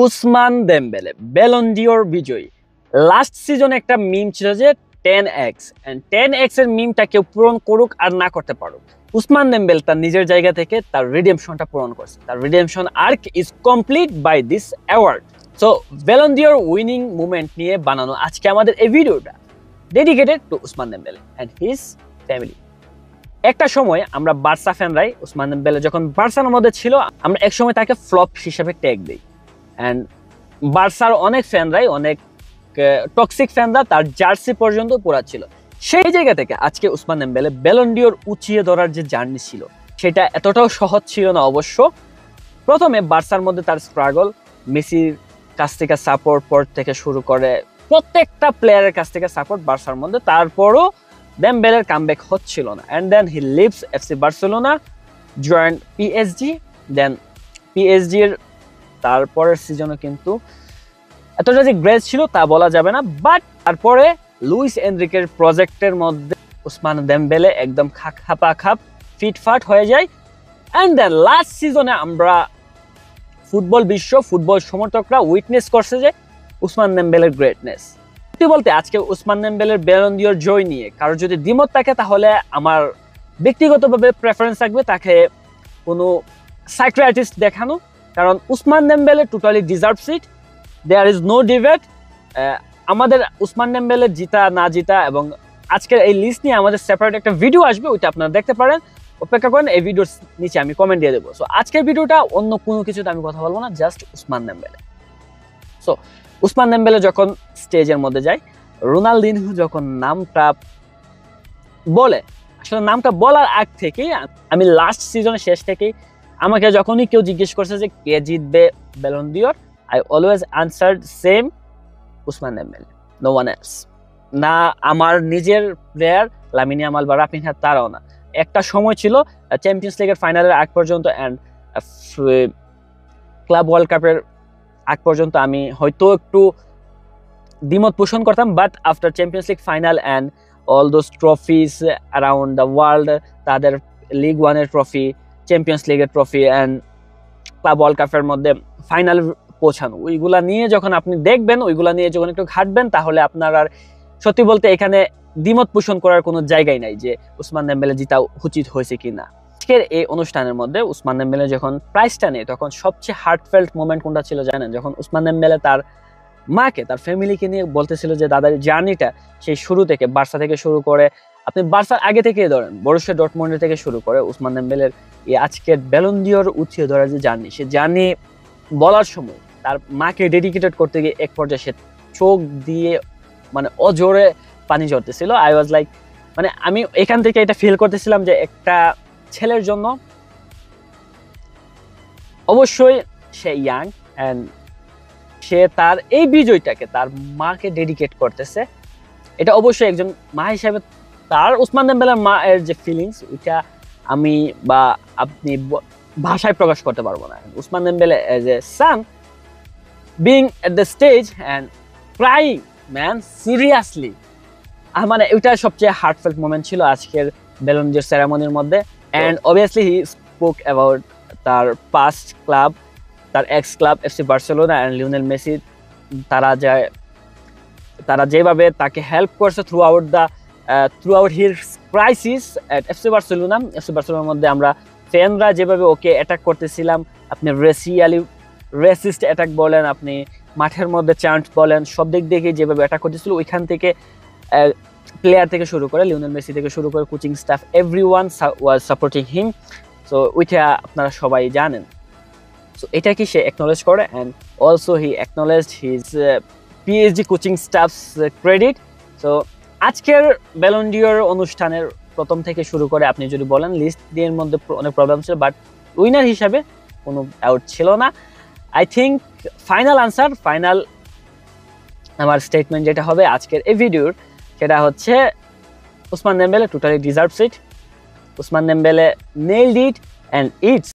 Usman দেমবেলে Ballon d'Or বিজয়ী। Last সিজনে একটা মিম ছিল যে 10x, এন্ড 10x এর মিমটা কেউ পূরণ করুক আর না করতে পারুক, উসমান দেমবেলে তার নিজের জায়গা থেকে তার রিডেমশনটা পূরণ করছে। তার redemption arc is complete by this award. So Ballon d'Or winning movement বানানো আজকে আমাদের এই ভিডিওটা, dedicated to Ousmane Dembélé and his family. একটা সময় আমরা বার্সা ফ্যানরাই উসমান দেমবেলে যখন বার্সার মধ্যে ছিল, আমরা এক সময় তাকে ফ্লপ হিসেবে ট্যাগ দিই। অ্যান্ড বার্সার অনেক ফ্যানরাই, অনেক টক্সিক ফ্যানরা তার জার্সি পর্যন্ত পরাচ্ছিল। সেই জায়গা থেকে আজকে উসমান দেমবেলে ব্যালন ডিওর উঁচিয়ে ধরার যে জার্নি ছিল, সেটা এতটাও সহজ ছিল না অবশ্য। প্রথমে বার্সার মধ্যে তার স্ট্রাগল, মেসির কাছ থেকে সাপোর্ট পর থেকে শুরু করে প্রত্যেকটা প্লেয়ারের কাছ থেকে সাপোর্ট বার্সার মধ্যে, তারপরও দেমবেলের কামব্যাক হচ্ছিল না। And then he leaves FC Barcelona, join PSG. Then PSG এর তারপরের সিজনও কিন্তু এতটা যে গ্রেস ছিল তা বলা যাবে না, বাট তারপরে লুইস এনরিকের প্রজেক্টের মধ্যে উসমান দেমবেলে একদম খাপ ফিটফাট হয়ে যায়। অ্যান্ড দেন লাস্ট সিজনে আমরা ফুটবল বিশ্ব, ফুটবল সমর্থকরা উইটনেস করছে যে উসমান দেমবেলের গ্রেটনেস। সত্যি বলতে আজকে উসমান দেমবেলের ব্যালন ডিওর জয় নিয়ে কারো যদি দ্বিমত থাকে, তাহলে আমার ব্যক্তিগতভাবে প্রেফারেন্স থাকবে তাকে কোনো সাইকিয়াট্রিস্ট দেখানো, কারণ Ousmane Dembélé totally deserves it, there is no debate. আমাদের উসমান দেমবেলে জিতা না জিতা এবং আজকের এই লিস্ট নিয়ে আমাদের সেপারেট একটা ভিডিও আসবে, ওইটা আপনারা দেখতে পারেন, অপেক্ষা করেন। এই ভিডিওর নিচে আমি কমেন্ট দিয়ে দেবো। সো আজকের ভিডিওটা অন্য কোনো কিছুতে আমি কথা বলবো না, just Ousmane Dembélé. So Ousmane Dembélé যখন স্টেজের মধ্যে যায়, রোনালদিনহো যখন নামটা বলে, আসলে নামটা বলার আগ থেকেই আমি লাস্ট সিজনের শেষ থেকেই আমাকে যখনই কেউ জিজ্ঞেস করছে যে কে জিতবে Ballon I always answered same, Ousmane Dembélé, no one else। না আমার নিজের প্লেয়ার লামিন ইয়ামাল বা রাফিনহা, তারাও না। একটা সময় ছিল চ্যাম্পিয়ন্স লিগের ফাইনালের আগ পর্যন্ত অ্যান্ড ক্লাব ওয়ার্ল্ড কাপের আগ পর্যন্ত আমি হয়তো একটু দ্বিমত পোষণ করতাম, but after Champions League final and all those trophies around the world, তাদের লিগ ওয়ানের ট্রফি, চ্যাম্পিয়ন্স লিগের ট্রফি অ্যান্ড ক্লাব ওয়ার্ল্ড কাপের মধ্যে ফাইনাল পৌঁছানো, ওইগুলা নিয়ে যখন আপনি দেখবেন, ওইগুলা নিয়ে যখন একটু ঘাটবেন, তাহলে আপনার আর সত্যি বলতে এখানে দ্বিমত পোষণ করার কোনো জায়গায় নাই যে উসমান দেমবেলে জিতা উচিত হয়েছে কিনা। আজকের এই অনুষ্ঠানের মধ্যে উসমান দেমবেলে যখন প্রাইজটা নেয়, তখন সবচেয়ে হার্টফেল্ট মোমেন্ট কোনটা ছিল জানেন? যখন উসমান দেমবেলে তার মাকে, তার ফ্যামিলিকে নিয়ে বলতেছিল যে দাদার জার্নিটা সেই শুরু থেকে, বার্সা থেকে শুরু করে, আপনি বার্সার আগে থেকে ধরেন বরুসিয়া ডর্টমুন্ড থেকে শুরু করে উসমান দেমবেলের এই আজকের ব্যালন ডিওর উঠিয়ে ধরার যে জার্নি, সে জার্নি বলার সময় তার মাকে ডেডিকেটেড করতে গিয়ে এক পর্যায়ে সে চোখ দিয়ে মানে অজোরে পানি ঝরতেছিল। আই ওয়াজ লাইক, মানে আমি এখান থেকে এটা ফিল করতেছিলাম যে একটা ছেলের জন্য অবশ্যই সে ইয়াং অ্যান্ড সে তার এই বিজয়টাকে তার মাকে ডেডিকেট করতেছে। এটা অবশ্যই একজন মা হিসাবে তার উসমান দেমবেলের মা এর যে ফিলিংস, ওইটা আমি বা আপনি ভাষায় প্রকাশ করতে পারবো না। Ousmane Dembélé as a son being at the stage and crying, man, seriously, মানে ওইটা সবচেয়ে হার্টফেল্ট মোমেন্ট ছিল আজকের ব্যালন ডিওর সেরেমনির মধ্যে। And obviously he spoke about তার পাস্ট ক্লাব, তার x club FC Barcelona and Lionel Messi. তারা যেভাবে তাকে হেল্প করছে থ্রু আউট হির ক্রাইসিস এট এফসি বার্সেলোনা। এফসি বার্সেলোনার মধ্যে আমরা ফ্যানরা যেভাবে ওকে অ্যাটাক করতেছিলাম, আপনি রেসিস্ট অ্যাটাক বলেন, আপনি মাঠের মধ্যে চান্ট বলেন, সব দিক থেকে যেভাবে অ্যাটাক করতেছিল, ওইখান থেকে প্লেয়ার থেকে শুরু করে লিওনেল মেসি থেকে শুরু করে কোচিং স্টাফ, এভরিওয়ান ওয়াজ সাপোর্টিং হিম। সো ওইটা আপনারা সবাই জানেন। সো এটা কি সে অ্যাকনোলেজ করে, and also he অ্যাকনোলেজড his PSG coaching stuffs credit. So আজকের ব্যালন ডিওর অনুষ্ঠানের প্রথম থেকে শুরু করে আপনি যদি বলেন, লিস্ট দিয়ে মধ্যে অনেক প্রবলেম ছিল, বাট উইনার হিসাবে কোনো ডাউট ছিল না। আই থিঙ্ক ফাইনাল আমার স্টেটমেন্ট যেটা হবে আজকের এই ভিডিওর, সেটা হচ্ছে Ousmane Dembélé totally deserves it. Ousmane Dembélé nailed it and it's